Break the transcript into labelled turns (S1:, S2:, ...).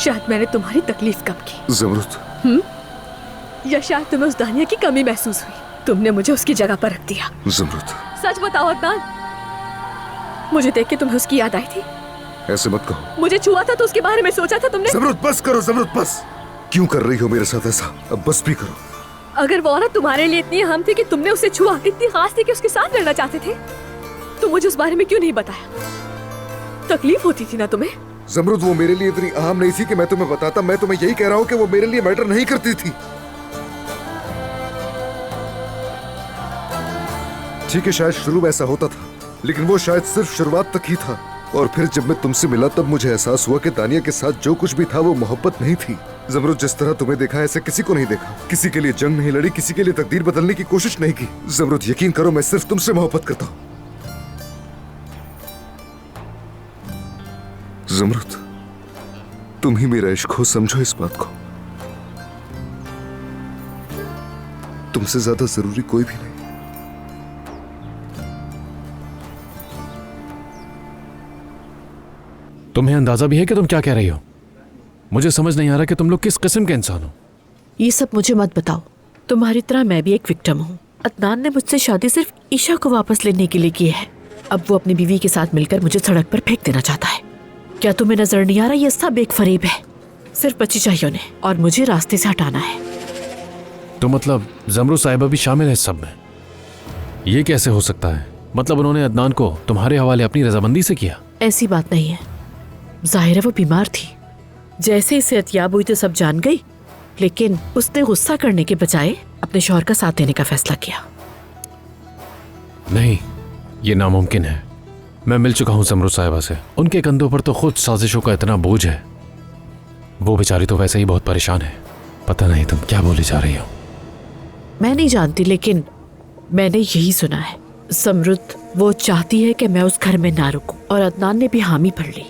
S1: शायद मैंने तुम्हारी तकलीफ कम की।
S2: ज़मरुद।
S1: या शायद तुम्हें उस दानिया की कमी महसूस हुई, तुमने मुझे उसकी जगह पर रख दिया।
S2: ज़मरुद,
S1: सच बताओ अदनान, मुझे देख के तुम्हें उसकी याद आई थी?
S2: ऐसे मत कहो।
S1: मुझे छुआ था तो उसके बारे में सोचा था तुमने?
S2: ज़मरुद बस करो, ज़मरुद बस। क्यों कर रही हो मेरे साथ ऐसा? अब बस भी करो।
S1: अगर वो औरत तुम्हारे लिए इतनी अहम थी कि तुमने उसे छुआ, इतनी खास थी कि उसके साथ रहना चाहते थे, तो मुझे उस बारे में क्यों नहीं बताया? तकलीफ होती थी ना तुम्हें?
S2: ज़मरुद, वो मेरे लिए इतनी अहम नहीं थी कि मैं तुम्हें बताता। मैं तुम्हें यही कह रहा हूँ कि वो मेरे लिए मैटर नहीं करती थी। ठीक है, शायद शुरू में ऐसा होता था, लेकिन वो शायद सिर्फ शुरुआत तक ही था। और फिर जब मैं तुमसे मिला तब मुझे एहसास हुआ कि दानिया के साथ जो कुछ भी था वो मोहब्बत नहीं थी। ज़मरुद, जिस तरह तुम्हें देखा ऐसे किसी को नहीं देखा। किसी के लिए जंग नहीं लड़ी, किसी के लिए तकदीर बदलने की कोशिश नहीं की। ज़मरुद, यकीन करो, मैं सिर्फ तुमसे मोहब्बत करता हूँ। ज़मरुद, तुम ही मेरा इश्क हो, समझो इस बात को। तुमसे ज्यादा जरूरी कोई भी नहीं।
S3: तुम्हें अंदाजा भी है कि तुम क्या कह रही हो? मुझे समझ नहीं आ रहा कि तुम लोग किस किस्म के इंसान हो।
S4: ये सब मुझे मत बताओ। तुम्हारी तरह मैं भी एक विक्टिम हूँ। अदनान ने मुझसे शादी सिर्फ ईशा को वापस लेने के लिए की है। अब वो अपनी बीवी के साथ मिलकर मुझे सड़क पर फेंक देना चाहता है। क्या तुम्हें नजर नहीं आ रहा? ये सब एक फरेब है। सिर्फ बच्ची चाहिए उन्हें और मुझे रास्ते से हटाना है।
S3: तो मतलब ज़मरुद साहिबा भी शामिल है इस सब में? ये कैसे हो सकता है? मतलब उन्होंने अदनान को तुम्हारे हवाले अपनी रजामंदी से किया?
S4: ऐसी बात नहीं है। जाहिर है वो बीमार थी। जैसे ही सेहतयाब हुई तो सब जान गई, लेकिन उसने गुस्सा करने के बजाय अपने शौहर का साथ देने का फैसला किया।
S3: नहीं, ये नामुमकिन है। मैं मिल चुका हूं ज़मरुद साहिबा से। उनके कंधों पर तो खुद साजिशों का इतना बोझ है। वो बेचारी तो वैसे ही बहुत परेशान है। पता नहीं तुम क्या बोली जा रही हो।
S4: मैं नहीं जानती, लेकिन मैंने यही सुना है। ज़मरुद वो चाहती है कि मैं उस घर में ना रुकूं, और अदनान ने भी हामी भर ली।